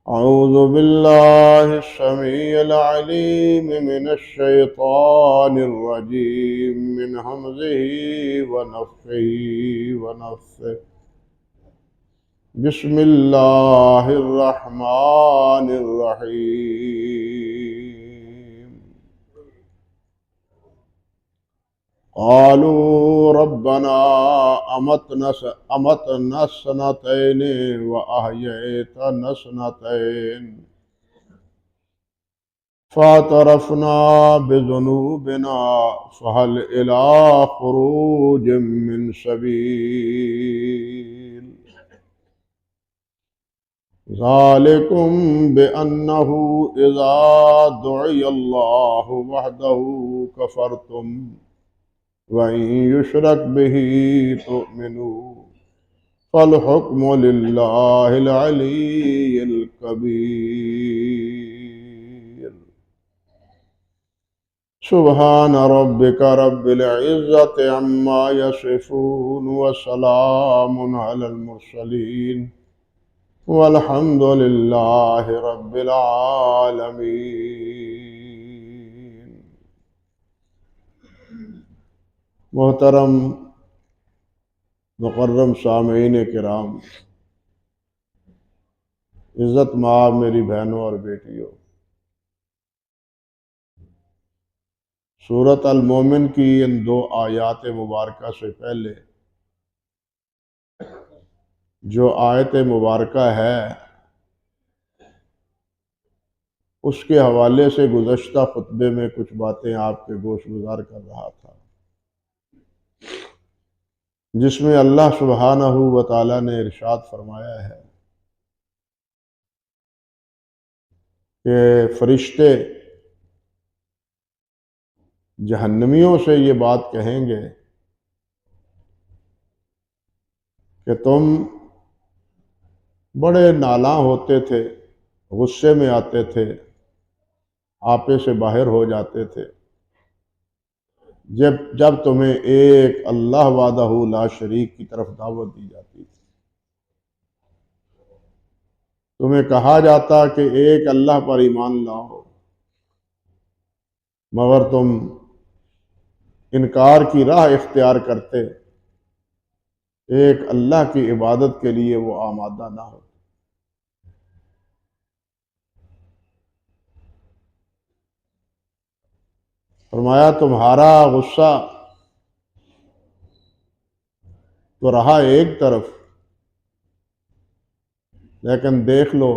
أعوذ بالله السميع العليم من الشيطان الرجيم من همزه ونفخه ونفثه بسم الله الرحمن الرحيم قالوا ربنا أمتنا سنتين وأحييتنا سنتين فاعترفنا بذنوبنا فهل إلى خروج من سبيل ذلكم بأنه إذا دعي الله وحده كفرتم وإن يشرك به تؤمنوا فالحكم لله العلي الكبير سبحان ربك رب العزة عما يصفون وسلام على المرسلين والحمد لله رب العالمين۔ محترم مکرم سامعین کرام، عزت مآب میری بہنوں اور بیٹیوں، سورۃ المومن کی ان 2 آیات مبارکہ سے پہلے جو آیت مبارکہ ہے اس کے حوالے سے گزشتہ خطبے میں کچھ باتیں آپ کے گوش گزار کر رہا تھا، جس میں اللہ سبحانہ و تعالیٰ نے ارشاد فرمایا ہے کہ فرشتے جہنمیوں سے یہ بات کہیں گے کہ تم بڑے نالاں ہوتے تھے، غصے میں آتے تھے، آپے سے باہر ہو جاتے تھے جب تمہیں ایک اللہ وحدہ لا شریک کی طرف دعوت دی جاتی تھی، تمہیں کہا جاتا کہ ایک اللہ پر ایمان لاؤ، مگر تم انکار کی راہ اختیار کرتے، ایک اللہ کی عبادت کے لیے وہ آمادہ نہ ہو۔ فرمایا تمہارا غصہ تو رہا ایک طرف، لیکن دیکھ لو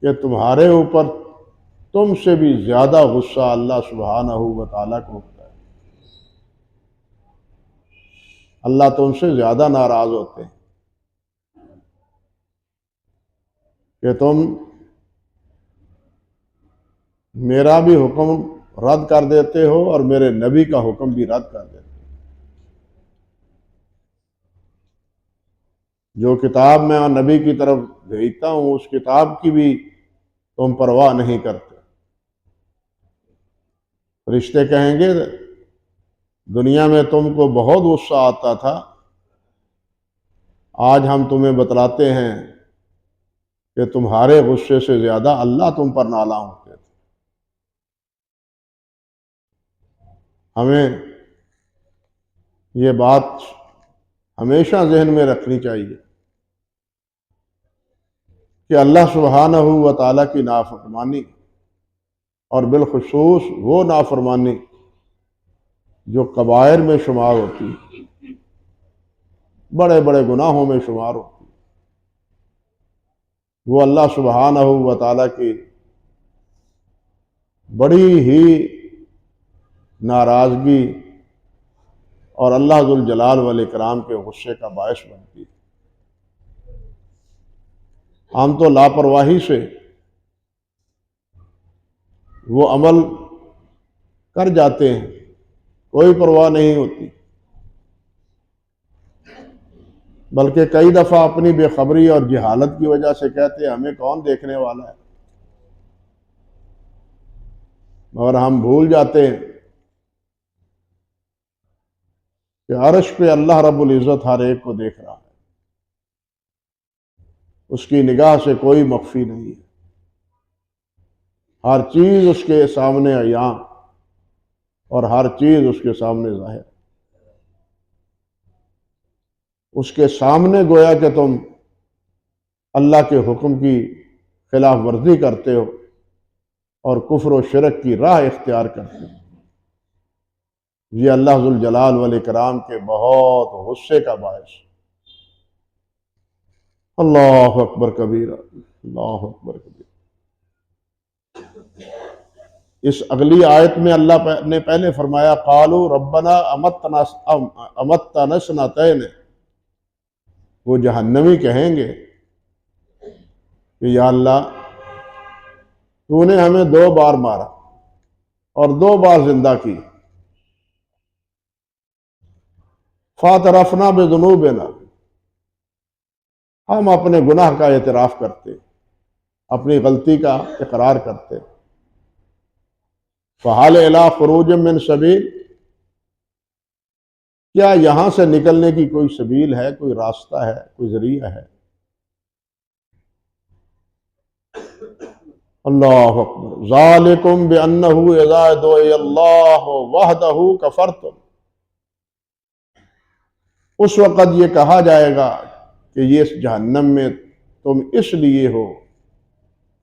کہ تمہارے اوپر تم سے بھی زیادہ غصہ اللہ سبحانہ و تعالیٰ کو ہوتا ہے، اللہ تم سے زیادہ ناراض ہوتے ہیں کہ تم میرا بھی حکم رد کر دیتے ہو اور میرے نبی کا حکم بھی رد کر دیتے ہو۔ جو کتاب میں نبی کی طرف بھیجتا ہوں اس کتاب کی بھی تم پرواہ نہیں کرتے۔ فرشتے کہیں گے دنیا میں تم کو بہت غصہ آتا تھا، آج ہم تمہیں بتلاتے ہیں کہ تمہارے غصے سے زیادہ اللہ تم پر نالاں ہوتے تھے۔ ہمیں یہ بات ہمیشہ ذہن میں رکھنی چاہیے کہ اللہ سبحانہ و تعالیٰ کی نافرمانی اور بالخصوص وہ نافرمانی جو کبائر میں شمار ہوتی ہے، بڑے بڑے گناہوں میں شمار ہوتی ہے، وہ اللہ سبحانہ و تعالیٰ کی بڑی ہی ناراضگی اور اللہ ذوالجلال والاکرام کے غصے کا باعث بنتی ہے۔ ہم تو لاپرواہی سے وہ عمل کر جاتے ہیں، کوئی پرواہ نہیں ہوتی، بلکہ کئی دفعہ اپنی بے خبری اور جہالت کی وجہ سے کہتے ہیں ہمیں کون دیکھنے والا ہے، مگر ہم بھول جاتے ہیں کہ عرش پہ اللہ رب العزت ہر ایک کو دیکھ رہا ہے۔ اس کی نگاہ سے کوئی مخفی نہیں ہے، ہر چیز اس کے سامنے عیاں اور ہر چیز اس کے سامنے ظاہر۔ اس کے سامنے گویا کہ تم اللہ کے حکم کی خلاف ورزی کرتے ہو اور کفر و شرک کی راہ اختیار کرتے ہو، یہ اللہ ذوالجلال والاکرام کے بہت غصے کا باعث۔ اللہ اکبر کبیرہ، اللہ اکبر کبیرہ۔ اس اگلی آیت میں اللہ نے پہلے فرمایا قالوا ربنا امتنا سنتین، وہ جہنمی کہیں گے کہ یا اللہ تو نے ہمیں 2 بار مارا اور 2 بار زندہ کی، فاعترفنا بذنوبنا، ہم اپنے گناہ کا اعتراف کرتے، اپنی غلطی کا اقرار کرتے، فہل الی خروج من سبیل، کیا یہاں سے نکلنے کی کوئی سبیل ہے، کوئی راستہ ہے، کوئی ذریعہ ہے؟ اللہ اکبر۔ ذالکم بانہ اذا دعی اللہ وحدہ کفرتم، اس وقت یہ کہا جائے گا کہ یہ جہنم میں تم اس لیے ہو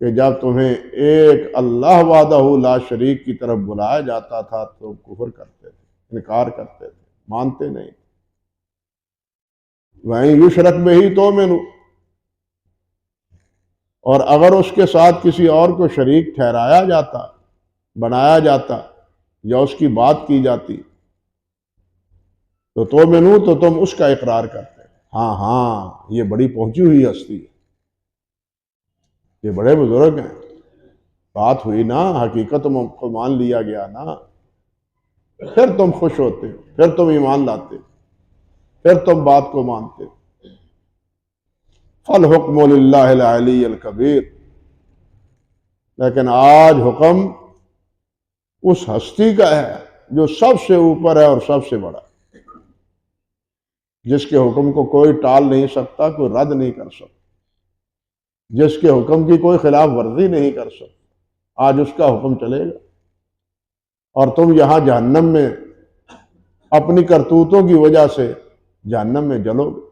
کہ جب تمہیں ایک اللہ وحدہ لا شریک کی طرف بلایا جاتا تھا تو کفر کرتے تھے، انکار کرتے تھے، مانتے نہیں۔ وَإِن يُشْرَكْ بِهِ تُؤْمِنُوا، اور اگر اس کے ساتھ کسی اور کو شریک ٹھہرایا جاتا، بنایا جاتا یا اس کی بات کی جاتی تو تؤمنوا، تو تم اس کا اقرار کرتے، ہاں ہاں یہ بڑی پہنچی ہوئی ہستی ہے، یہ بڑے بزرگ ہیں، بات ہوئی نا، حقیقت کو مان لیا گیا نا، پھر تم خوش ہوتے، پھر تم ایمان لاتے، پھر تم بات کو مانتے۔ فالحکم للہ العلی الکبیر، لیکن آج حکم اس ہستی کا ہے جو سب سے اوپر ہے اور سب سے بڑا، جس کے حکم کو کوئی ٹال نہیں سکتا، کوئی رد نہیں کر سکتا، جس کے حکم کی کوئی خلاف ورزی نہیں کر سکتا، آج اس کا حکم چلے گا، اور تم یہاں جہنم میں اپنی کرتوتوں کی وجہ سے جہنم میں جلو گے۔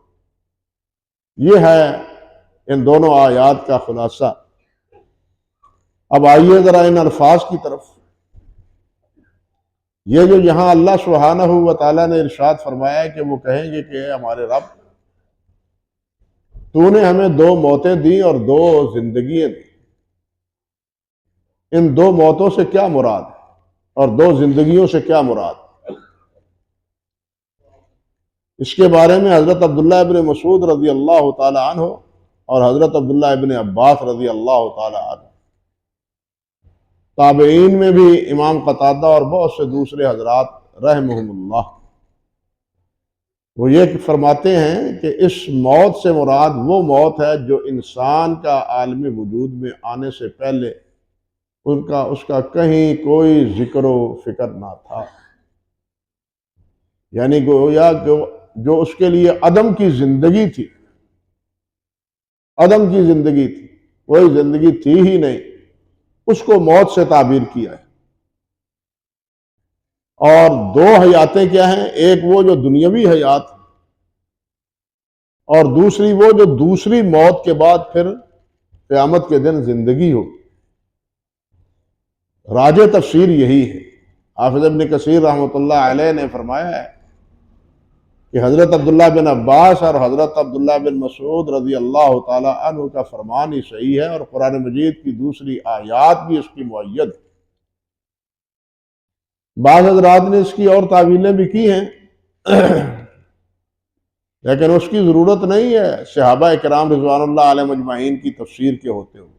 یہ ہے ان دونوں آیات کا خلاصہ۔ اب آئیے ذرا ان الفاظ کی طرف۔ یہ جو یہاں اللہ سبحانہ و تعالیٰ نے ارشاد فرمایا ہے کہ وہ کہیں گے کہ اے ہمارے رب، تو نے ہمیں 2 موتیں دی اور 2 زندگیاں دی، ان 2 موتوں سے کیا مراد اور 2 زندگیوں سے کیا مراد؟ اس کے بارے میں حضرت عبداللہ ابن مسعود رضی اللہ تعالی عنہ اور حضرت عبداللہ ابن عباس رضی اللہ تعالی عنہ، تابعین میں بھی امام قتادہ اور بہت سے دوسرے حضرات رحمہم اللہ، وہ یہ فرماتے ہیں کہ اس موت سے مراد وہ موت ہے جو انسان کا عالم وجود میں آنے سے پہلے اس کا کہیں کوئی ذکر و فکر نہ تھا، یعنی گویا جو اس کے لیے عدم کی زندگی تھی، عدم کی زندگی تھی، کوئی زندگی تھی ہی نہیں، اس کو موت سے تعبیر کیا ہے۔ اور 2 حیاتیں کیا ہیں؟ ایک وہ جو دنیاوی حیات، اور دوسری وہ جو دوسری موت کے بعد پھر قیامت کے دن زندگی ہو۔ راجح تفسیر یہی ہے۔ حافظ ابن کثیر رحمۃ اللہ علیہ نے فرمایا ہے کہ حضرت عبداللہ بن عباس اور حضرت عبداللہ بن مسعود رضی اللہ تعالی عنہ کا فرمان ہی صحیح ہے، اور قرآن مجید کی دوسری آیات بھی اس کی مؤید۔ بعض حضرات نے اس کی اور تعویلیں بھی کی ہیں، لیکن اس کی ضرورت نہیں ہے صحابہ کرام رضوان اللہ علیہ مجمعین کی تفسیر کے ہوتے ہوئے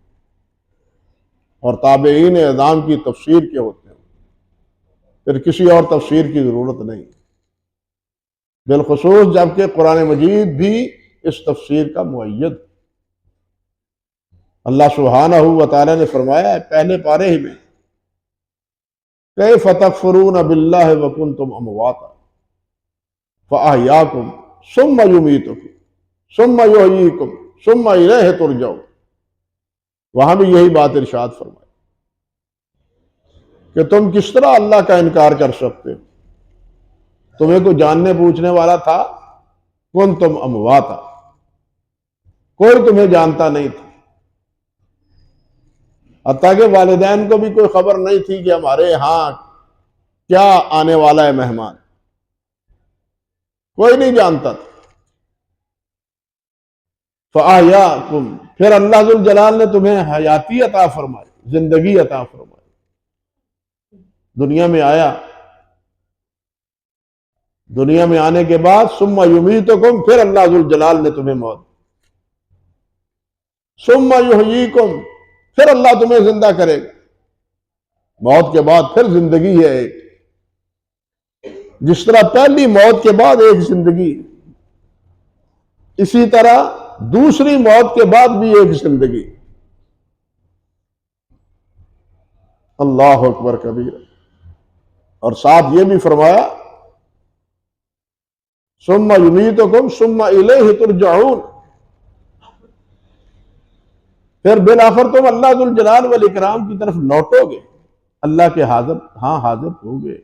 اور تابعین اعظام کی تفسیر کے ہوتے ہوئے، پھر کسی اور تفسیر کی ضرورت نہیں، بالخصوص جبکہ قرآن مجید بھی اس تفسیر کا مؤید۔ اللہ سبحانہ و تعالیٰ نے فرمایا ہے پہلے پارے ہی میں، کیف تکفرون باللہ وکنتم امواتا فاحیاکم ثم یمیتکم ثم یحییکم ثم الیہ ترجعون، وہاں بھی یہی بات ارشاد فرمائی کہ تم کس طرح اللہ کا انکار کر سکتے ہو؟ تمہیں کوئی جاننے پوچھنے والا تھا؟ کنتم امواتا، کوئی تمہیں جانتا نہیں تھا، حتیٰ کہ والدین کو بھی کوئی خبر نہیں تھی کہ ہمارے ہاں کیا آنے والا ہے مہمان، کوئی نہیں جانتا تھا۔ فَأَحْيَاكُمْ، پھر اللہ ذوالجلال نے تمہیں حیاتی عطا فرمائی، زندگی عطا فرمائی، دنیا میں آیا، دنیا میں آنے کے بعد ثم یمیتکم، پھر اللہ ذوالجلال نے تمہیں موت، ثم یحییکم، پھر اللہ تمہیں زندہ کرے گا، موت کے بعد پھر زندگی ہے ایک، جس طرح پہلی موت کے بعد ایک زندگی، اسی طرح دوسری موت کے بعد بھی ایک زندگی۔ اللہ اکبر کبیر۔ اور ساتھ یہ بھی فرمایا ثم یمیتکم ثم الیہ ترجعون، پھر بالآخر تم اللہ ذوالجلال والاکرام کی طرف لوٹو گے، اللہ کے حاضر ہو گے۔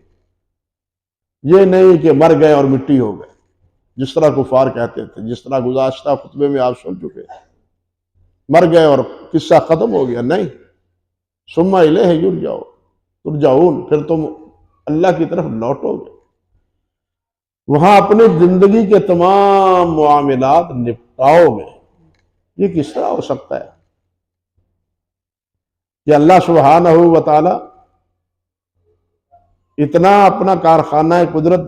یہ نہیں کہ مر گئے اور مٹی ہو گئے جس طرح کفار کہتے تھے، جس طرح گزشتہ خطبے میں آپ سن چکے، مر گئے اور قصہ ختم ہو گیا، نہیں، ثم الیہ ترجعون، پھر تم اللہ کی طرف لوٹو گے، وہاں اپنی زندگی کے تمام معاملات نپٹاؤ گے۔ یہ کس طرح ہو سکتا ہے کہ اللہ سبحانہ و تعالی اتنا اپنا کارخانہ قدرت،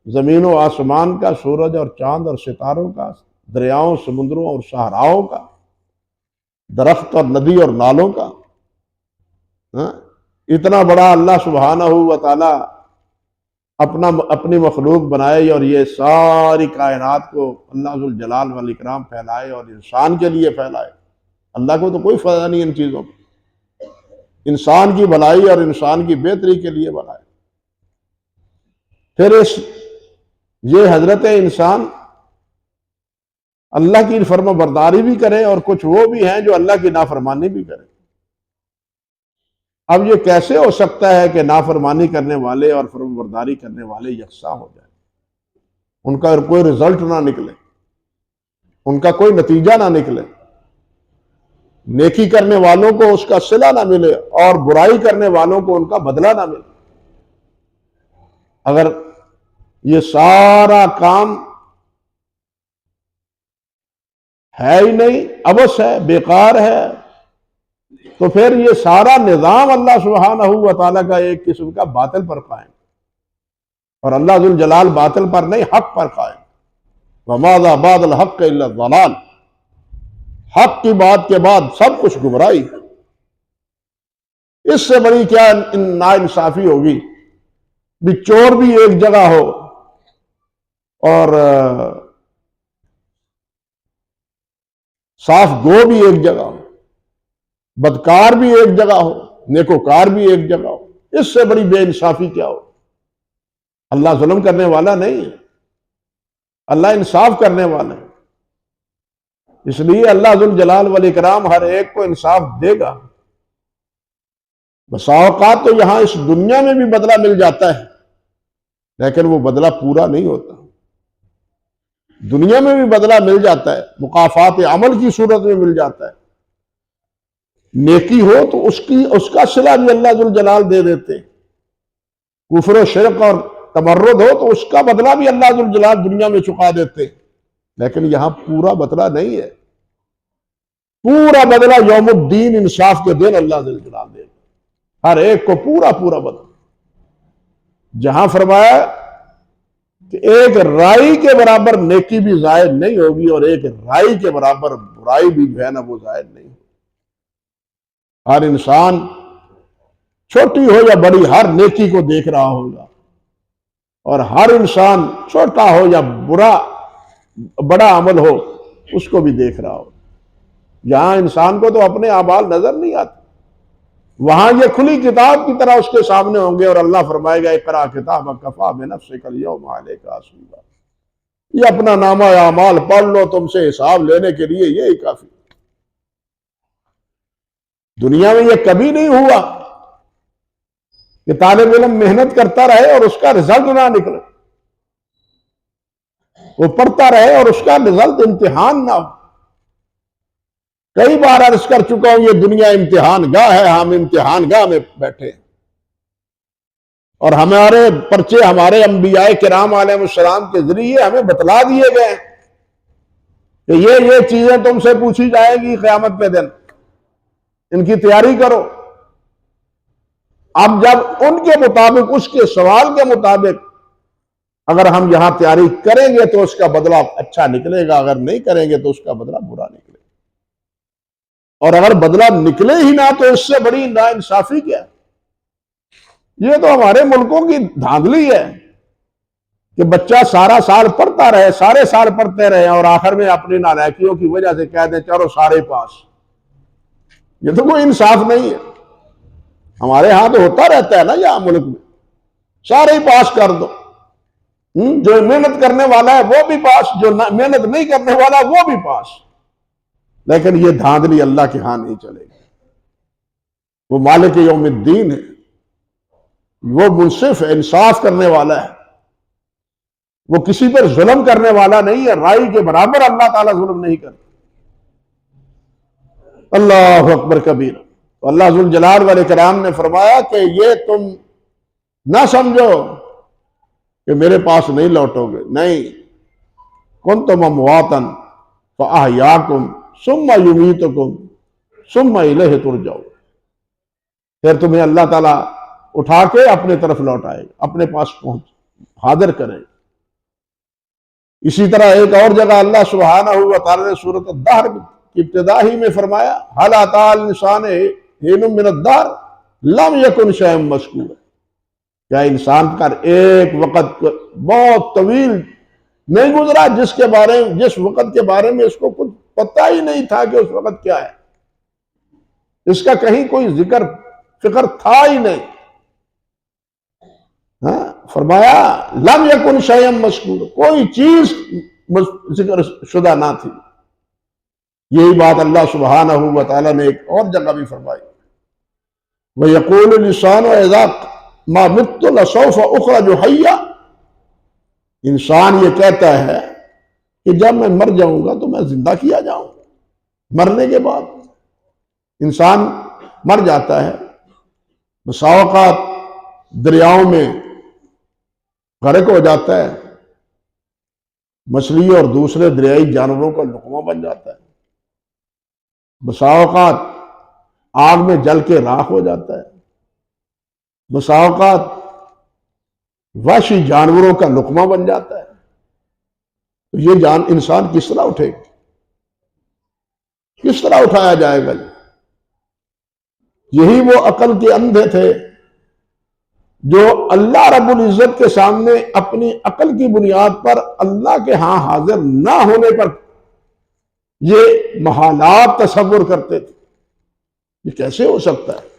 زمین و آسمان کا، سورج اور چاند اور ستاروں کا، دریاؤں، سمندروں اور صحراؤں کا، درخت اور ندی اور نالوں کا، اتنا بڑا اللہ سبحانہ و تعالی اپنی مخلوق بنائے اور یہ ساری کائنات کو اللہ ذوالجلال والاکرام پھیلائے اور انسان کے لیے پھیلائے۔ اللہ کو تو کوئی فائدہ نہیں ان چیزوں میں، انسان کی بھلائی اور انسان کی بہتری کے لیے بنائے۔ پھر یہ حضرت انسان اللہ کی فرما برداری بھی کرے اور کچھ وہ بھی ہیں جو اللہ کی نافرمانی بھی کرے۔ اب یہ کیسے ہو سکتا ہے کہ نافرمانی کرنے والے اور فرما برداری کرنے والے یکساں ہو جائیں، ان کا کوئی رزلٹ نہ نکلے، ان کا کوئی نتیجہ نہ نکلے، نیکی کرنے والوں کو اس کا صلہ نہ ملے اور برائی کرنے والوں کو ان کا بدلہ نہ ملے؟ اگر یہ سارا کام ہے ہی نہیں، عبث ہے، بیکار ہے، تو پھر یہ سارا نظام اللہ سبحانہ و تعالیٰ کا ایک قسم کا باطل پر قائم، اور اللہ ذوالجلال باطل پر نہیں، حق پر قائم۔ وَمَاذَا بَعْدَ الْحَقِّ إِلَّا الضَّلَالُ، حق کی بات کے بعد سب کچھ گمراہی۔ اس سے بڑی کیا ناانصافی ہوگی بھی چور بھی ایک جگہ ہو اور صاف گو بھی ایک جگہ ہو، بدکار بھی ایک جگہ ہو، نیکوکار بھی ایک جگہ ہو۔ اس سے بڑی بے انصافی کیا ہو؟ اللہ ظلم کرنے والا نہیں ہے، اللہ انصاف کرنے والا ہے، اس لیے اللہ ذوالجلال والاکرام ہر ایک کو انصاف دے گا۔ بسا اوقات تو یہاں اس دنیا میں بھی بدلہ مل جاتا ہے، لیکن وہ بدلہ پورا نہیں ہوتا۔ دنیا میں بھی بدلہ مل جاتا ہے، مکافات عمل کی صورت میں مل جاتا ہے، نیکی ہو تو اس کا صلہ بھی اللہ ذوالجلال دے دیتے، کفر و شرک اور تمرد ہو تو اس کا بدلہ بھی اللہ ذوالجلال دنیا میں چکا دیتے، لیکن یہاں پورا بدلہ نہیں ہے۔ پورا بدلہ یوم الدین، انصاف کے دن اللہ ذوالجلال دے گا ہر ایک کو پورا بدلہ۔ جہاں فرمایا کہ ایک رائی کے برابر نیکی بھی زائد نہیں ہوگی اور ایک رائی کے برابر برائی بھی جو ہے نا وہ زائد نہیں ہوگی۔ ہر انسان چھوٹی ہو یا بڑی ہر نیکی کو دیکھ رہا ہوگا، اور ہر انسان چھوٹا ہو یا بڑا عمل ہو اس کو بھی دیکھ رہا ہو۔ یہاں انسان کو تو اپنے اعمال نظر نہیں آتے، وہاں یہ کھلی کتاب کی طرح اس کے سامنے ہوں گے، اور اللہ فرمائے گا اقرأ کتابک کفیٰ بنفسک اليوم علیک حسیبا، یہ اپنا نامہ اعمال پڑھ لو، تم سے حساب لینے کے لیے یہی کافی۔ دنیا میں یہ کبھی نہیں ہوا کہ طالب علم محنت کرتا رہے اور اس کا رزلٹ نہ نکلے، وہ پڑھتا رہے اور اس کا رزلٹ امتحان نہ ہو۔ کئی بار عرض کر چکا ہوں، یہ دنیا امتحان گاہ ہے، ہم امتحان گاہ میں بیٹھے ہیں، اور ہمارے پرچے ہمارے انبیاء کرام علیہ السلام کے ذریعے ہمیں بتلا دیے گئے کہ یہ چیزیں تم سے پوچھی جائے گی قیامت کے دن، ان کی تیاری کرو۔ اب جب ان کے مطابق، اس کے سوال کے مطابق اگر ہم یہاں تیاری کریں گے تو اس کا بدلہ اچھا نکلے گا، اگر نہیں کریں گے تو اس کا بدلہ برا نکلے گا، اور اگر بدلہ نکلے ہی نہ تو اس سے بڑی ناانصافی کیا ہے؟ یہ تو ہمارے ملکوں کی دھاندلی ہے کہ بچہ سارا سال پڑھتا رہے، سارے سال پڑھتے رہے، اور آخر میں اپنی نالائکیوں کی وجہ سے کہہ دیں چلو سارے پاس۔ یہ تو کوئی انصاف نہیں ہے۔ ہمارے ہاں تو ہوتا رہتا ہے نا یہاں ملک میں، سارے ہی پاس کر دو، جو محنت کرنے والا ہے وہ بھی پاس، جو محنت نہیں کرنے والا وہ بھی پاس۔ لیکن یہ دھاندلی اللہ کے ہاں نہیں چلے گی۔ وہ مالک یوم الدین ہے، وہ منصف ہے، انصاف کرنے والا ہے، وہ کسی پر ظلم کرنے والا نہیں ہے، رائی کے برابر اللہ تعالیٰ ظلم نہیں کرتا۔ اللہ اکبر کبیر۔ تو اللہ ذوالجلال والاکرام نے فرمایا کہ یہ تم نہ سمجھو کہ میرے پاس نہیں لوٹو گے، نہیں، کنتم امواتا فاحیاکم ثم یمیتکم ثم الیہ ترجعون۔ پھر تمہیں اللہ تعالیٰ اٹھا کے اپنے طرف لوٹائے گا، اپنے پاس حاضر کرے گا۔ اسی طرح ایک اور جگہ اللہ سبحانہ و تعالیٰ نے سورۃ الدہر کی ابتدا ہی میں فرمایا هل اتى الانسان حین من الدہر لم یکن شیئا مذکورا۔ کیا انسان کا ایک وقت بہت طویل نہیں گزرا جس وقت کے بارے میں اس کو کچھ پتہ ہی نہیں تھا کہ اس وقت کیا ہے، اس کا کہیں کوئی ذکر فکر تھا ہی نہیں۔ فرمایا لم یکن شیئا مذکورا، کوئی چیز ذکر شدہ نہ تھی۔ یہی بات اللہ سبحانہ و تعالیٰ نے ایک اور جگہ بھی فرمائی، وَيَقُولُ الْإِنسَانُ إِذَا مَا مِتُّ لَسَوْفَ أُخْرَجُ حَيًّا۔ انسان یہ کہتا ہے کہ جب میں مر جاؤں گا تو میں زندہ کیا جاؤں گا۔ مرنے کے بعد انسان مر جاتا ہے، بسا اوقات دریاؤں میں غرق ہو جاتا ہے، مچھلی اور دوسرے دریائی جانوروں کا لقمہ بن جاتا ہے، بسا اوقات آگ میں جل کے راکھ ہو جاتا ہے، بسا اوقات وحشی جانوروں کا لقمہ بن جاتا ہے۔ تو یہ انسان کس طرح اٹھے گا؟ کس طرح اٹھایا جائے گا؟ یہی وہ عقل کے اندھے تھے جو اللہ رب العزت کے سامنے اپنی عقل کی بنیاد پر اللہ کے ہاں حاضر نہ ہونے پر یہ محالات تصور کرتے تھے۔ یہ کیسے ہو سکتا ہے؟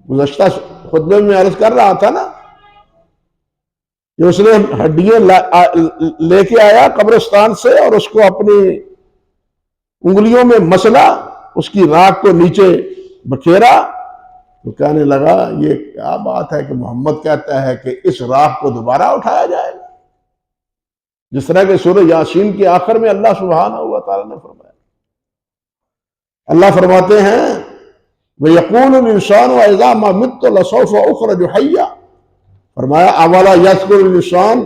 گزشتہ خطبے میں عرض کر رہا تھا نا کہ اس نے ہڈیاں لے کے آیا قبرستان سے اور اس کو اپنی انگلیوں میں مسلا، اس کی راکھ کو نیچے بکھیرا، تو کہنے لگا یہ کیا بات ہے کہ محمد کہتا ہے کہ اس راکھ کو دوبارہ اٹھایا جائے گا، جس طرح کہ سورہ یاسین کے آخر میں اللہ سبحانہ و تعالیٰ نے فرمایا۔ اللہ فرماتے ہیں وَيَقُولُ الْإِنسَانُ وَإِذَا مَا مِتُّ لَسَوْفَ أُخْرَجُ حَيًّا۔ فرمایا اولا یذکر الانسان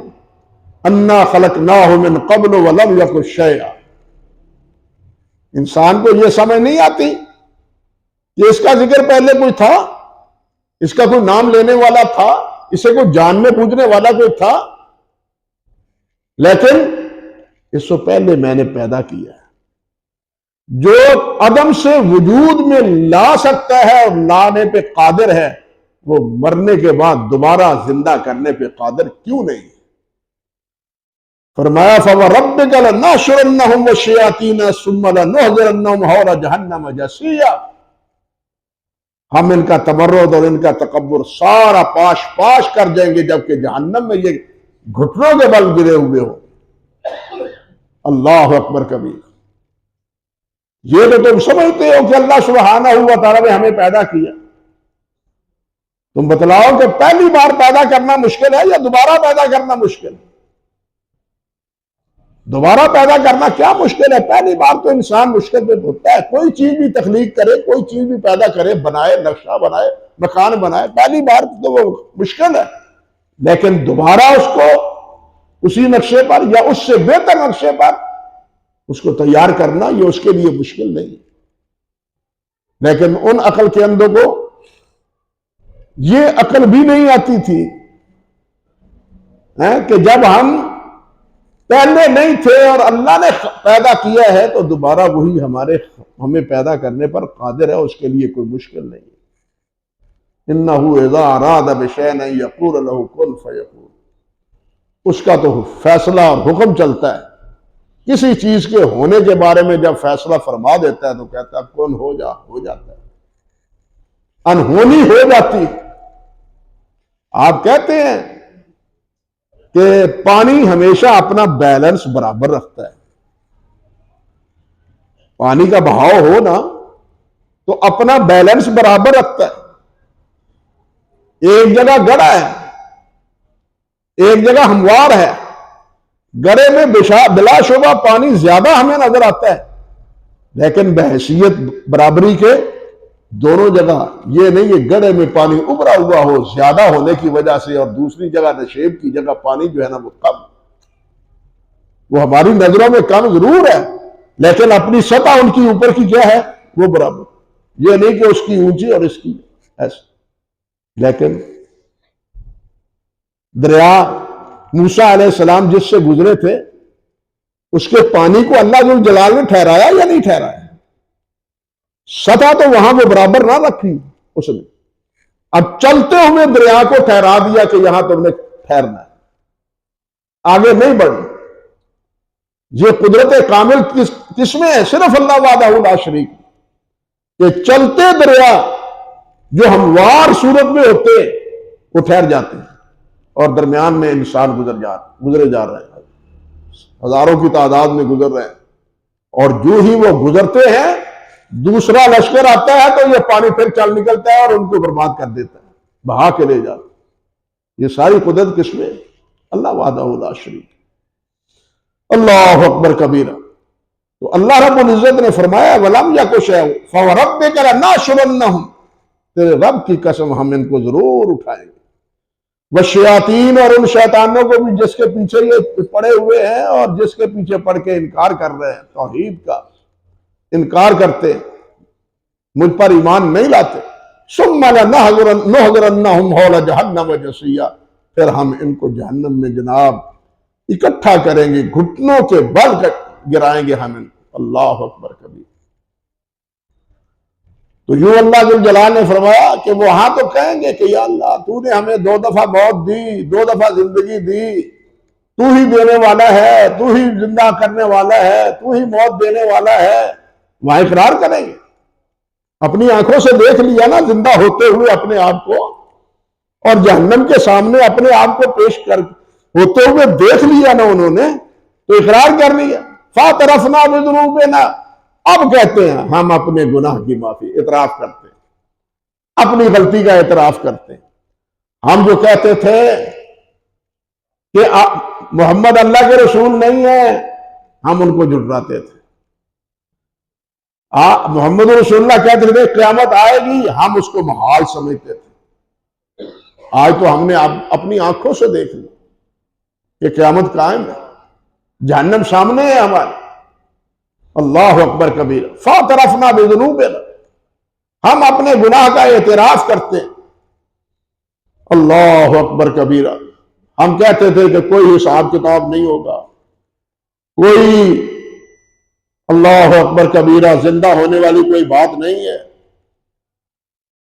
انا خلقناہ من قبل ولم یک شیئا۔ انسان کو یہ سمجھ نہیں آتی کہ اس کا ذکر پہلے کوئی تھا، اس کا کوئی نام لینے والا تھا، اسے کوئی جاننے بوجھنے والا کوئی تھا، لیکن اس سے پہلے میں نے پیدا کیا ہے۔ جو عدم سے وجود میں لا سکتا ہے اور لانے پہ قادر ہے، وہ مرنے کے بعد دوبارہ زندہ کرنے پہ قادر کیوں نہیں؟ فرمایا فَوَرَبِّكَ لَنَحْشُرَنَّهُمْ وَالشَّيَاطِينَ ثُمَّ لَنُحْضِرَنَّهُمْ حَوْلَ جَهَنَّمَ جَثِيًّا۔ ہم ان کا تمرد اور ان کا تکبر سارا پاش پاش کر دیں گے جبکہ جہنم میں یہ گھٹنوں کے بل گرے ہوئے ہو، اللہ اکبر کبیر. یہ تو تم سمجھتے ہو کہ اللہ سبحانہ و تعالیٰ نے ہمیں پیدا کیا. تم بتلاؤ کہ پہلی بار پیدا کرنا مشکل ہے یا دوبارہ پیدا کرنا مشکل ہے؟ دوبارہ پیدا کرنا کیا مشکل ہے؟ پہلی بار تو انسان مشکل پہ ہوتا ہے. کوئی چیز بھی تخلیق کرے، کوئی چیز بھی پیدا کرے، بنائے، نقشہ بنائے، مکان بنائے، پہلی بار تو وہ مشکل ہے. لیکن دوبارہ اس کو اسی نقشے پر یا اس سے بہتر نقشے پر اس کو تیار کرنا، یہ اس کے لیے مشکل نہیں. لیکن ان عقل کے اندوں کو یہ عقل بھی نہیں آتی تھی کہ جب ہم پہلے نہیں تھے اور اللہ نے پیدا کیا ہے تو دوبارہ وہی ہمیں پیدا کرنے پر قادر ہے، اس کے لیے کوئی مشکل نہیں. اِنَّهُ اِذَا أَرَادَ بِشَيْءٍ أَن يَقُولَ لَهُ كُن فَيَكُونُ. اس کا تو فیصلہ اور حکم چلتا ہے. کسی چیز کے ہونے کے بارے میں جب فیصلہ فرما دیتا ہے تو کہتا ہے کون ہو جاتا ہے، انہونی ہو جاتی. آپ کہتے ہیں کہ پانی ہمیشہ اپنا بیلنس برابر رکھتا ہے. پانی کا بہاؤ ہو نا تو اپنا بیلنس برابر رکھتا ہے. ایک جگہ گڑھا ہے، ایک جگہ ہموار ہے. گڑھے میں بلا شبہ پانی زیادہ ہمیں نظر آتا ہے، لیکن بحیثیت برابری کے دونوں جگہ یہ نہیں کہ گڑھے میں پانی ابھرا ہوا ہو زیادہ ہونے کی وجہ سے اور دوسری جگہ نشیب کی جگہ پانی جو ہے نا وہ کم. وہ ہماری نظروں میں کم ضرور ہے لیکن اپنی سطح ان کی اوپر کی کیا ہے وہ برابر. یہ نہیں کہ اس کی اونچی اور اس کی ایسی. لیکن دریا موسیٰ علیہ السلام جس سے گزرے تھے اس کے پانی کو اللہ ذو الجلال نے ٹھہرایا یا نہیں ٹھہرایا؟ سطح تو وہاں وہ برابر نہ رکھی اس نے. اب چلتے ہوئے دریا کو ٹھہرا دیا کہ یہاں تم نے ٹھہرنا ہے، آگے نہیں بڑھنا. یہ قدرت کامل کس میں ہے؟ صرف اللہ وحدہ لا شریک. کہ چلتے دریا جو ہموار صورت میں ہوتے وہ ٹھہر جاتے ہیں اور درمیان میں انسان گزرے جا رہے ہیں، ہزاروں کی تعداد میں گزر رہے ہیں. اور جو ہی وہ گزرتے ہیں دوسرا لشکر آتا ہے تو یہ پانی پھر چل نکلتا ہے اور ان کو برباد کر دیتا ہے، بہا کے لے جاتا ہے. یہ ساری قدرت کس میں؟ اللہ وحدہ لا شریک. اللہ اکبر کبیرہ. تو اللہ رب العزت نے فرمایا وَلَمْ يَكُ شَيْءٌ فَوَرَبِّكَ لَنَحْشُرَنَّهُمْ، تیرے رب کی قسم ہم ان کو ضرور اٹھائیں گے. والشیاطین، اور ان شیطانوں کو بھی جس کے پیچھے یہ پڑے ہوئے ہیں اور جس کے پیچھے پڑھ کے انکار کر رہے ہیں، توحید کا انکار کرتے، مجھ پر ایمان نہیں لاتے. ثُمَّ لَنَحْضُرَنَّهُمْ حَوْلَ جَهَنَّمَ جَثِيًّا، پھر ہم ان کو جہنم میں جناب اکٹھا کریں گے، گھٹنوں کے بل گرائیں گے ہم ان کو. اللہ اکبر کبیر. تو یوں اللہ جل جلال نے فرمایا کہ وہاں تو کہیں گے کہ یا اللہ تو نے ہمیں 2 دفعہ موت دی، 2 دفعہ زندگی دی، تو ہی دینے والا ہے، تو ہی زندہ کرنے والا ہے، تو ہی موت دینے والا ہے. وہاں اقرار کریں گے. اپنی آنکھوں سے دیکھ لیا نا زندہ ہوتے ہوئے اپنے آپ کو، اور جہنم کے سامنے اپنے آپ کو پیش کر ہوتے ہوئے دیکھ لیا نا انہوں نے تو اقرار کر لیا. فَاعْتَرَفْنَا بِذُنُوبِنَا، اب کہتے ہیں ہم اپنے گناہ کی معافی اعتراف کرتے ہیں، اپنی غلطی کا اعتراف کرتے ہیں. ہم جو کہتے تھے کہ محمد اللہ کے رسول نہیں ہے، ہم ان کو جھٹلاتے تھے. محمد رسول اللہ کہتے تھے قیامت آئے گی، ہم اس کو محال سمجھتے تھے. آج تو ہم نے اپنی آنکھوں سے دیکھ لی کہ قیامت قائم ہے، جہنم سامنے ہے ہمارے. اللہ اکبر کبیر. فَاعْتَرَفْنَا بِذُنُوبِنَا، ہم اپنے گناہ کا اعتراف کرتے ہیں. اللہ اکبر کبیرہ. ہم کہتے تھے کہ کوئی حساب کتاب نہیں ہوگا، کوئی اللہ اکبر کبیرہ زندہ ہونے والی کوئی بات نہیں ہے.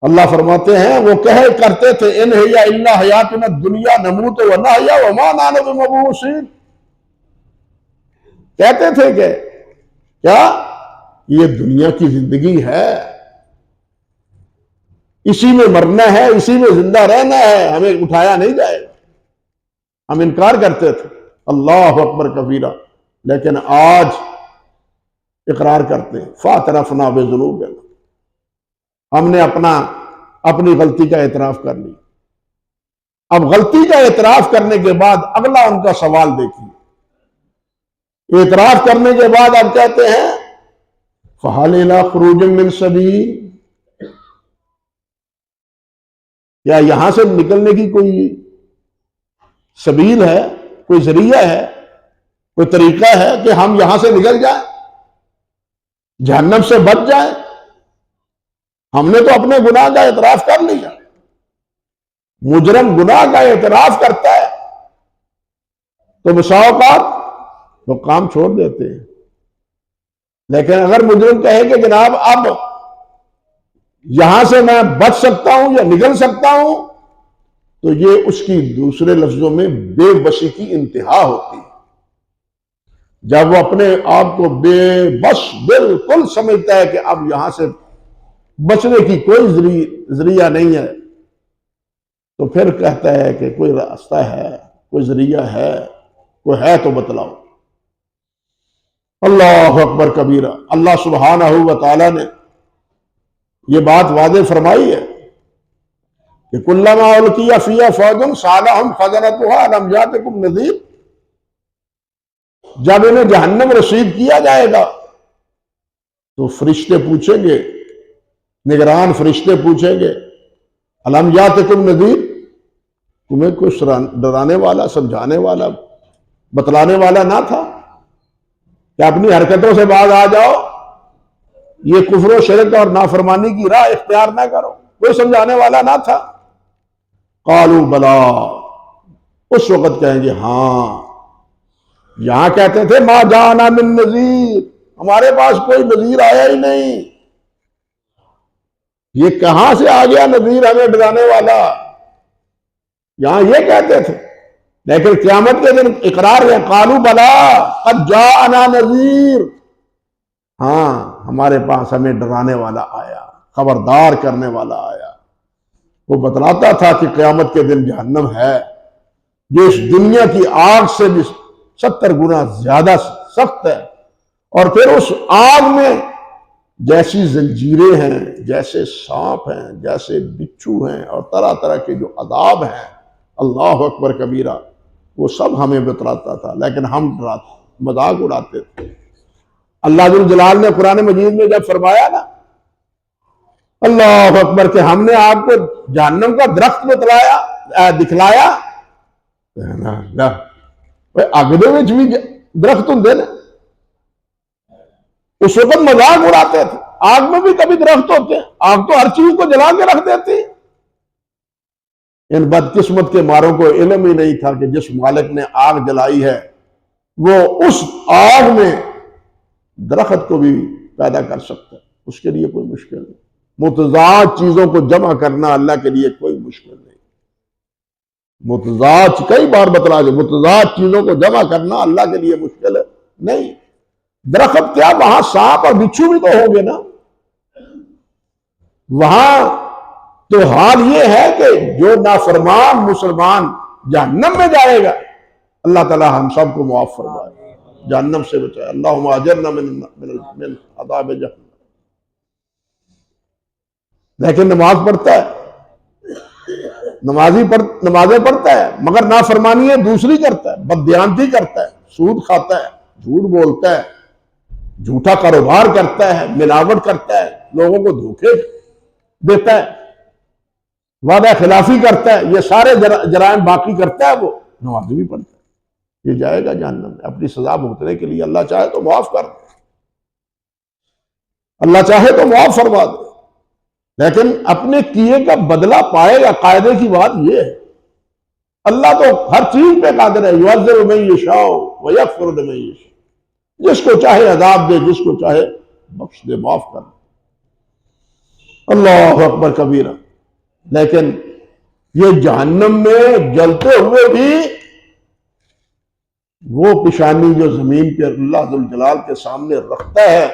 اللہ فرماتے ہیں وہ کہے کرتے تھے ان ہی الا حیاتنا الدنیا نموت ونحیا وما نحن بمبعوثین. کہتے تھے کہ کیا یہ دنیا کی زندگی ہے، اسی میں مرنا ہے، اسی میں زندہ رہنا ہے، ہمیں اٹھایا نہیں جائے گا. ہم انکار کرتے تھے. اللہ اکبر کبیرہ. لیکن آج اقرار کرتے ہیں فاعترفنا بذنوبنا، ہم نے اپنی غلطی کا اعتراف کر لی۔ اب غلطی کا اعتراف کرنے کے بعد اگلا ان کا سوال دیکھیے، اعتراف کرنے کے بعد اب کہتے ہیں فَهَلْ إِلَىٰ خُرُوجٍ مِّن سَبِيلٍ، کیا یہاں سے نکلنے کی کوئی سبیل ہے، کوئی ذریعہ ہے، کوئی طریقہ ہے کہ ہم یہاں سے نکل جائیں، جہنم سے بچ جائیں؟ ہم نے تو اپنے گناہ کا اعتراف کر لیا۔ مجرم گناہ کا اعتراف کرتا ہے تو بسا اوقات وہ کام چھوڑ دیتے ہیں، لیکن اگر مجرم کہے کہ جناب اب یہاں سے میں بچ سکتا ہوں یا نکل سکتا ہوں، تو یہ اس کی دوسرے لفظوں میں بے بسی کی انتہا ہوتی ہے۔ جب وہ اپنے آپ کو بے بس بالکل سمجھتا ہے کہ اب یہاں سے بچنے کی کوئی ذریعہ نہیں ہے، تو پھر کہتا ہے کہ کوئی راستہ ہے، کوئی ذریعہ ہے، کوئی ہے تو بتلاؤ۔ اللہ اکبر کبیرہ۔ اللہ سبحانہ و تعالیٰ نے یہ بات واضح فرمائی ہے کہ کلما القی فیہا فوج سألہم خزنتہا الم یاتکم نذیر، جب انہیں جہنم رسید کیا جائے گا تو فرشتے پوچھیں گے، نگران فرشتے پوچھیں گے الم یاتکم نذیر، تمہیں کچھ ڈرانے والا، سمجھانے والا، بتلانے والا نہ تھا کہ اپنی حرکتوں سے باز آ جاؤ، یہ کفر و شرک اور نافرمانی کی راہ اختیار نہ کرو، کوئی سمجھانے والا نہ تھا؟ قالوا بلا، اس وقت کہیں گے ہاں۔ یہاں کہتے تھے ما جانا من نذیر، ہمارے پاس کوئی نذیر آیا ہی نہیں، یہ کہاں سے آ گیا نذیر ہمیں ڈرانے والا؟ یہاں یہ کہتے تھے، لیکن قیامت کے دن اقرار ہے قالوا بلا قد جاءنا نذیر، ہاں ہمارے پاس ہمیں ڈرانے والا آیا، خبردار کرنے والا آیا، وہ بتلاتا تھا کہ قیامت کے دن جہنم ہے جو اس دنیا کی آگ سے بھی 70 گنا زیادہ سخت ہے، اور پھر اس آگ میں جیسی زنجیریں ہیں، جیسے سانپ ہیں، جیسے بچھو ہیں، اور طرح طرح کے جو عذاب ہیں، اللہ اکبر کبیرہ، وہ سب ہمیں بتلاتا تھا، لیکن ہم مذاق اڑاتے تھے۔ اللہ ذو الجلال نے قرآن مجید میں جب فرمایا نا اللہ اکبر کہ ہم نے آپ کو جہنم کا درخت دکھلایا، آگ دے وچ بھی درخت ہوندے نے، اس وقت مذاق اڑاتے تھے، آگ میں بھی کبھی درخت ہوتے ہیں، آگ تو ہر چیز کو جلا کے رکھ دیتی۔ ان بدقسمت کے ماروں کو علم ہی نہیں تھا کہ جس مالک نے آگ جلائی ہے وہ اس آگ میں درخت کو بھی پیدا کر سکتا ہے، اس کے لیے کوئی مشکل نہیں۔ متضاد چیزوں کو جمع کرنا اللہ کے لیے کوئی مشکل نہیں، متضاد کئی بار بتلا دے، متضاد چیزوں کو جمع کرنا اللہ کے لیے مشکل ہے نہیں۔ درخت کیا، وہاں سانپ اور بچھو بھی تو ہوں گے نا، وہاں تو حال یہ ہے کہ جو نافرمان مسلمان جہنم میں جائے گا، اللہ تعالی ہم سب کو معاف فرمائے، جہنم سے بچائے، اللہم اجرنا من عذاب جہنم۔ لیکن نماز پڑھتا ہے، نمازیں پڑھتا ہے، مگر نافرمانیاں دوسری کرتا ہے، بددیانتی کرتا ہے، سود کھاتا ہے، جھوٹ بولتا ہے، جھوٹا کاروبار کرتا ہے، ملاوٹ کرتا ہے، لوگوں کو دھوکے دیتا ہے، وعدہ خلافی کرتا ہے، یہ سارے جرائم باقی کرتا ہے، وہ نماز بھی پڑھتا ہے، یہ جائے گا جہنم میں اپنی سزا بھگتنے کے لیے۔ اللہ چاہے تو معاف کر دے، اللہ چاہے تو معاف فرما دے، لیکن اپنے کیے کا بدلہ پائے گا۔ قاعدے کی بات یہ ہے، اللہ تو ہر چیز پہ قادر ہے، یعذب من یشاء ویغفر لمن یشاء، جس کو چاہے عذاب دے، جس کو چاہے بخش دے، معاف کر دے۔ اللہ اکبر کبیرہ۔ لیکن یہ جہنم میں جلتے ہوئے بھی وہ پیشانی جو زمین پہ اللہ ذو الجلال کے سامنے رکھتا ہے،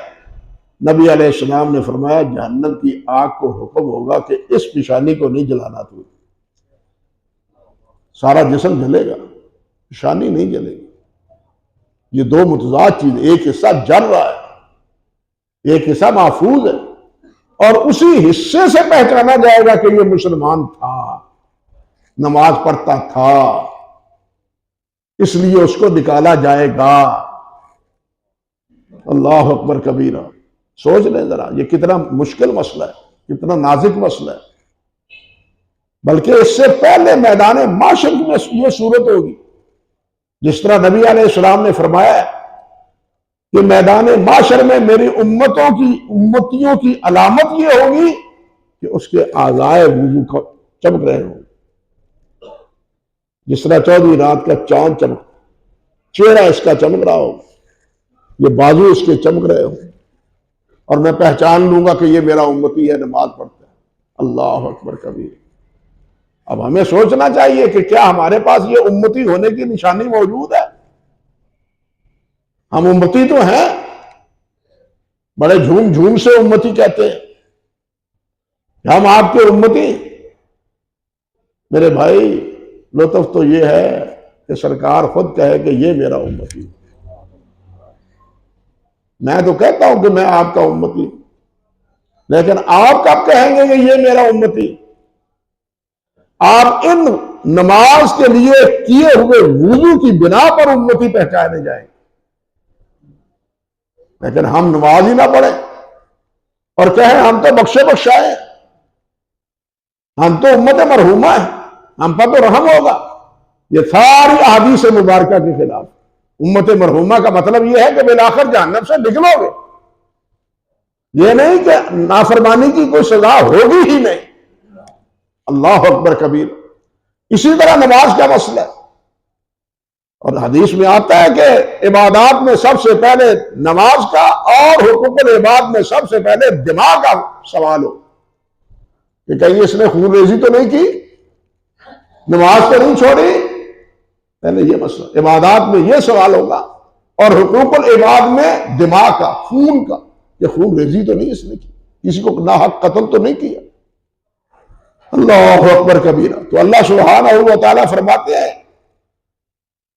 نبی علیہ السلام نے فرمایا جہنم کی آگ کو حکم ہوگا کہ اس پیشانی کو نہیں جلانا، تو سارا جسم جلے گا، پیشانی نہیں جلے گی۔ یہ دو متضاد چیزیں، ایک حصہ جل رہا ہے، ایک حصہ محفوظ ہے، اور اسی حصے سے پہچانا جائے گا کہ یہ مسلمان تھا، نماز پڑھتا تھا، اس لیے اس کو نکالا جائے گا۔ اللہ اکبر کبیرہ۔ سوچ لیں ذرا، یہ کتنا مشکل مسئلہ ہے، کتنا نازک مسئلہ ہے۔ بلکہ اس سے پہلے میدان معاشر میں یہ صورت ہوگی، جس طرح نبی علیہ السلام نے فرمایا ہے کہ میدان معاشر میں میری امتیوں کی علامت یہ ہوگی کہ اس کے اعضائے وضو چمک رہے ہوں، جس طرح 14ویں رات کا چاند چمک، چہرہ اس کا چمک رہا ہو، یہ بازو اس کے چمک رہے ہوں، اور میں پہچان لوں گا کہ یہ میرا امتی ہے، نماز پڑھتا ہے۔ اللہ اکبر کبیر۔ اب ہمیں سوچنا چاہیے کہ کیا ہمارے پاس یہ امتی ہونے کی نشانی موجود ہے؟ ہم امتی تو ہیں، بڑے جھوم جھوم سے امتی کہتے ہیں، ہم آپ کے امتی۔ میرے بھائی، لطف تو یہ ہے کہ سرکار خود کہے کہ یہ میرا امتی۔ میں تو کہتا ہوں کہ میں آپ کا امتی، لیکن آپ کب کہیں گے کہ یہ میرا امتی؟ آپ ان نماز کے لیے کیے ہوئے وضو کی بنا پر امتی پہچانے جائیں، لیکن ہم نماز ہی نہ پڑھیں اور کہیں ہم تو بخشے بخشائے ہیں، ہم تو امت مرحومہ ہیں، ہم پر تو رحم ہوگا، یہ ساری احادیث مبارکہ کے خلاف۔ امت مرحومہ کا مطلب یہ ہے کہ بالآخر جہنم سے نکلو گے، یہ نہیں کہ نافرمانی کی کوئی سزا ہوگی ہی نہیں۔ اللہ اکبر کبیر۔ اسی طرح نماز کا مسئلہ ہے، اور حدیث میں آتا ہے کہ عبادات میں سب سے پہلے نماز کا اور حقوق العباد میں سب سے پہلے دماغ کا سوال ہو کہ کہیں اس نے خون ریزی تو نہیں کی، نماز تو نہیں چھوڑی۔ پہلے یہ مسئلہ عبادات میں یہ سوال ہوگا، اور حقوق العباد میں دماغ کا، خون کا، کہ خون ریزی تو نہیں اس نے کی، کسی کو ناحق قتل تو نہیں کیا۔ اللہ اکبر کبیرہ۔ تو اللہ سبحانہ و تعالیٰ فرماتے ہیں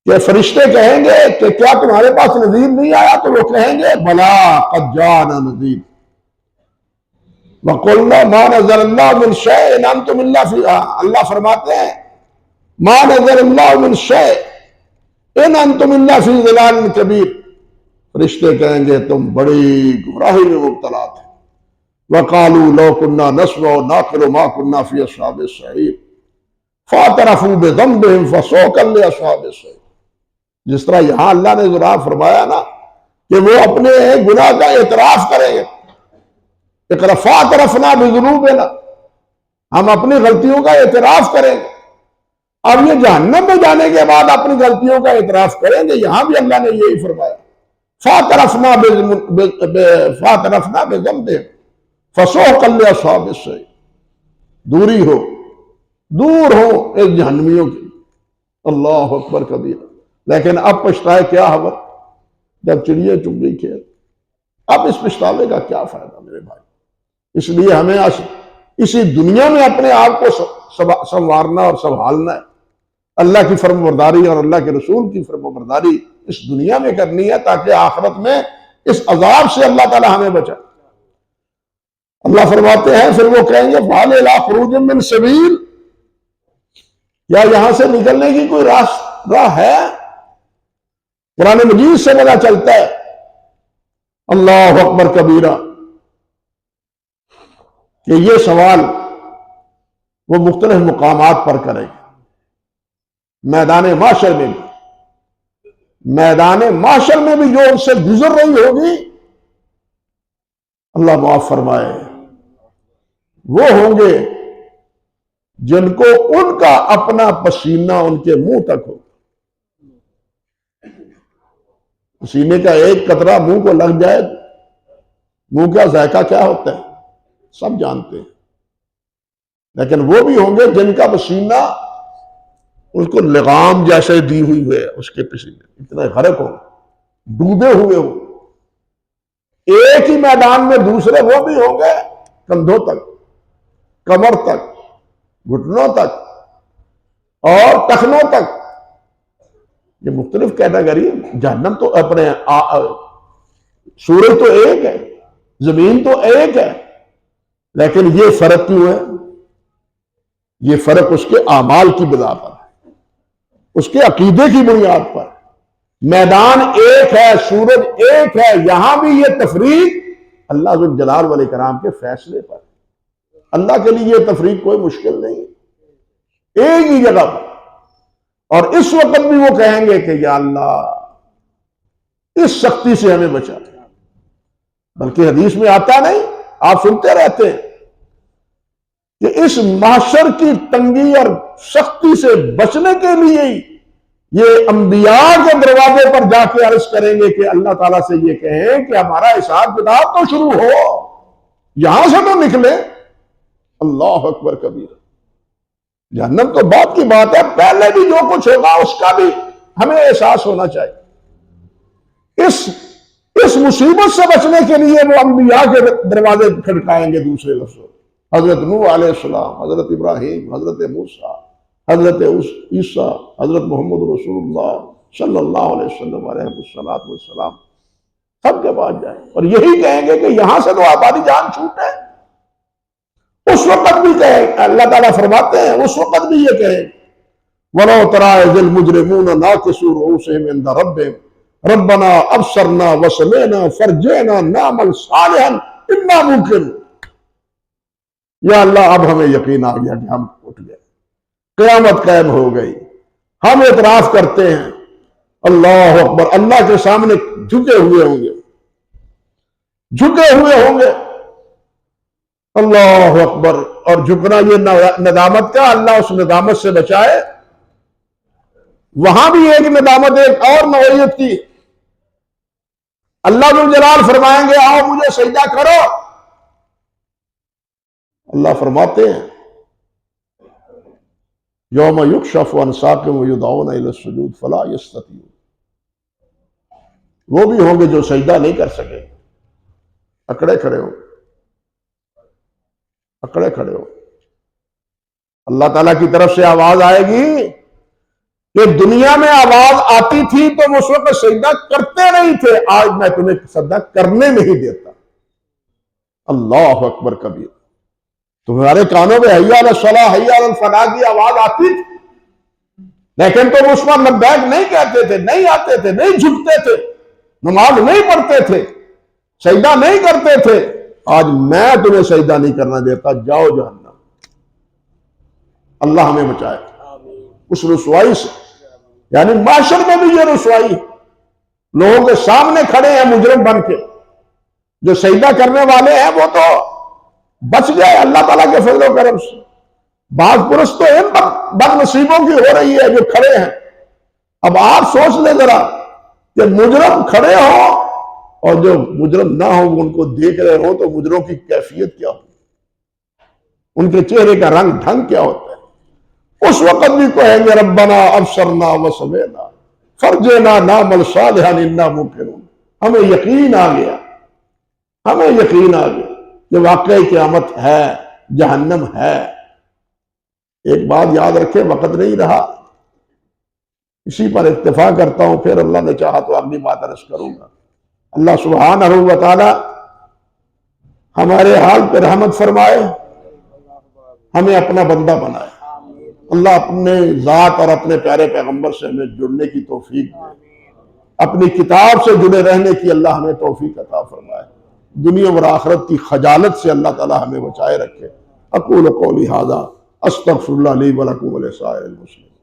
کہ فرشتے کہیں گے کہ کیا تمہارے پاس نذیر نہیں آیا؟ تو وہ کہیں گے بلا قد جاءنا نذیر وقلنا ما نزل اللہ من شیء ان انتم الا فی۔ اللہ فرماتے ہیں ما نزل اللہ من شیء ان انتم الا فی ضلال کبیر۔ فرشتے کہیں گے تم بڑی گمراہی میں مبتلا تھے۔ وقالوا لو كنا نسمع ونعقل ما كنا في اصحاب السعیر فاعترفوا بذنبهم فسوقا لاصحاب السعیر۔ جس طرح یہاں اللہ نے ذرا فرمایا نا کہ وہ اپنے گناہ کا اعتراف کریں گے، فاعترفنا بذنوبنا، ہم اپنی غلطیوں کا اعتراف کریں گے۔ اب یہ جہنم میں جانے کے بعد اپنی غلطیوں کا اعتراف کریں گے، یہاں بھی اللہ نے یہی فرمایا فاعترفنا بذنبهم فسوقا لاصحاب السعیر۔ دوری ہو، دور ہو اس جہنمیوں کی۔ اللہ اکبر کبیر۔ لیکن اب پچھتائے کیا حبر جب چڑیے چگ گئی کھیت۔ اب اس پچھتاوے کا کیا فائدہ میرے بھائی؟ اس لیے ہمیں اسی دنیا میں اپنے آپ کو سنوارنا اور سنبھالنا ہے۔ اللہ کی فرم برداری اور اللہ کے رسول کی فرم برداری اس دنیا میں کرنی ہے، تاکہ آخرت میں اس عذاب سے اللہ تعالی ہمیں بچائے۔ اللہ فرماتے ہیں پھر وہ کہیں گے فَهَلْ إِلَىٰ خُرُوجٍ مِّن سَبِيلٍ، کیا یہاں سے نکلنے کی کوئی راہ ہے؟ قرآن مجید سے پتہ چلتا ہے۔ اللہ اکبر کبیرہ کہ یہ سوال وہ مختلف مقامات پر کریں گے، میدان معاشر میں بھی۔ میدان معاشر میں بھی جو ان سے گزر رہی ہوگی، اللہ معاف فرمائے، وہ ہوں گے جن کو ان کا اپنا پسینہ ان کے منہ تک ہو۔ پسینے کا ایک قطرہ منہ کو لگ جائے، منہ کا ذائقہ کیا ہوتا ہے سب جانتے ہیں، لیکن وہ بھی ہوں گے جن کا پسینہ اس کو لغام جیسے دی ہوئی ہے، اس کے پسینے اتنا غرق ہو، ڈوبے ہوئے ہو۔ ایک ہی میدان میں دوسرے وہ بھی ہوں گے کندھوں تک، کمر تک، گھٹنوں تک اور ٹخنوں تک، یہ مختلف کیٹیگری ہے. جہنم تو اپنے سورج تو ایک ہے، زمین تو ایک ہے، لیکن یہ فرق کیوں ہے؟ یہ فرق اس کے اعمال کی بنا پر ہے، اس کے عقیدے کی بنیاد پر. میدان ایک ہے، سورج ایک ہے، یہاں بھی یہ تفریق اللہ ذو الجلال والاکرام کے فیصلے پر. اللہ کے لیے یہ تفریق کوئی مشکل نہیں، ایک ہی جگہ پر. اور اس وقت بھی وہ کہیں گے کہ یا اللہ اس سختی سے ہمیں بچا. بلکہ حدیث میں آتا نہیں، آپ سنتے رہتے ہیں کہ اس محشر کی تنگی اور سختی سے بچنے کے لیے یہ انبیاء کے دروازے پر جا کے عرض کریں گے کہ اللہ تعالیٰ سے یہ کہیں کہ ہمارا حساب کتاب تو شروع ہو، یہاں سے تو نکلے. اللہ اکبر کبیر. جہنم تو بات کی بات ہے، پہلے بھی جو کچھ ہوگا اس کا بھی ہمیں احساس ہونا چاہیے. اس مصیبت سے بچنے کے لیے وہ انبیاء کے دروازے کھٹکھائیں گے. دوسرے لفظوں حضرت نوح علیہ السلام، حضرت ابراہیم، حضرت موسیٰ، حضرت عیسیٰ، حضرت محمد رسول اللہ صلی اللہ علیہ وسلم علیہ السلام سب کے پاس جائیں اور یہی کہیں گے کہ یہاں سے تو ہماری جان چھوٹے. اس وقت بھی کہیں، اللہ تعالیٰ فرماتے ہیں اس وقت بھی یہ کہیں وَلَوْ تَرَىٰ إِذِ الْمُجْرِمُونَ نَاكِسُو رُءُوسِهِمْ عِندَ رَبِّهِمْ رَبَّنَا أَبْصَرْنَا وَسَمِعْنَا فَارْجِعْنَا نَعْمَلْ صَالِحًا إِنَّا مُوقِنُونَ. یا اللہ اب ہمیں یقین آ گیا کہ ہم اٹھ گئے، قیامت قائم ہو گئی، ہم اعتراف کرتے ہیں. اللہ اکبر. اللہ کے سامنے جھکے ہوئے ہوں گے، جھکے ہوئے ہوں گے. اللہ اکبر. اور جھکنا یہ ندامت کا، اللہ اس ندامت سے بچائے. وہاں بھی ایک ندامت ایک اور نوعیت کی. اللہ ذو الجلال فرمائیں گے آؤ مجھے سجدہ کرو. اللہ فرماتے ہیں یوم یکشف عن ساق ویدعون الی السجود فلا یستطیعون. وہ بھی ہوں گے جو سجدہ نہیں کر سکے، اکڑے کھڑے ہو، اکڑے کھڑے ہو. اللہ تعالیٰ کی طرف سے آواز آئے گی کہ دنیا میں آواز آتی تھی تو اس وقت سجدہ کرتے نہیں تھے، آج میں تمہیں سجدہ کرنے نہیں دیتا. اللہ اکبر کبیر. تمہارے کانوں میں حی علی الصلاۃ حی علی الفلاح کی آواز آتی تھی، لیکن تم اس پر لبیک نہیں کہتے تھے، نہیں آتے تھے، نہیں جھکتے تھے، نماز نہیں پڑھتے تھے، سجدہ نہیں کرتے تھے. آج میں تمہیں سجدہ نہیں کرنا دیتا، جاؤ جہنم. اللہ ہمیں بچائے اس رسوائی سے. یعنی معاشر میں بھی یہ رسوائی، لوگوں کے سامنے کھڑے ہیں مجرم بن کے. جو سجدہ کرنے والے ہیں وہ تو بچ گئے اللہ تعالیٰ کے فضل و کرم سے. بعض پرست تو ان بد نصیبوں کی ہو رہی ہے جو کھڑے ہیں. اب آپ سوچ لیں ذرا کہ مجرم کھڑے ہوں اور جو مجرم نہ ہو ان کو دیکھ رہے ہوں تو مجرموں کی کیفیت کیا ہو، ان کے چہرے کا رنگ ڈھنگ کیا ہوتا ہے. اس وقت بھی کہیں گے ربنا ابصرنا وسمعنا فارجعنا نعمل صالحا انا موقنون. ہمیں یقین آ گیا، ہمیں یقین آ گیا کہ واقعی قیامت ہے، جہنم ہے. ایک بات یاد رکھیں، وقت نہیں رہا، اسی پر اکتفا کرتا ہوں، پھر اللہ نے چاہا تو اگلی بات عرض کروں گا. اللہ سبحانہ و تعالی ہمارے حال پہ رحمت فرمائے، ہمیں اپنا بندہ بنائے. اللہ اپنے ذات اور اپنے پیارے پیغمبر سے ہمیں جڑنے کی توفیق دے، اپنی کتاب سے جڑے رہنے کی اللہ ہمیں توفیق عطا فرمائے. دنیا اور آخرت کی خجالت سے اللہ تعالی ہمیں بچائے رکھے. اقول قولی ھذا استغفر اللہ لی ولکم ولسائر المسلمین.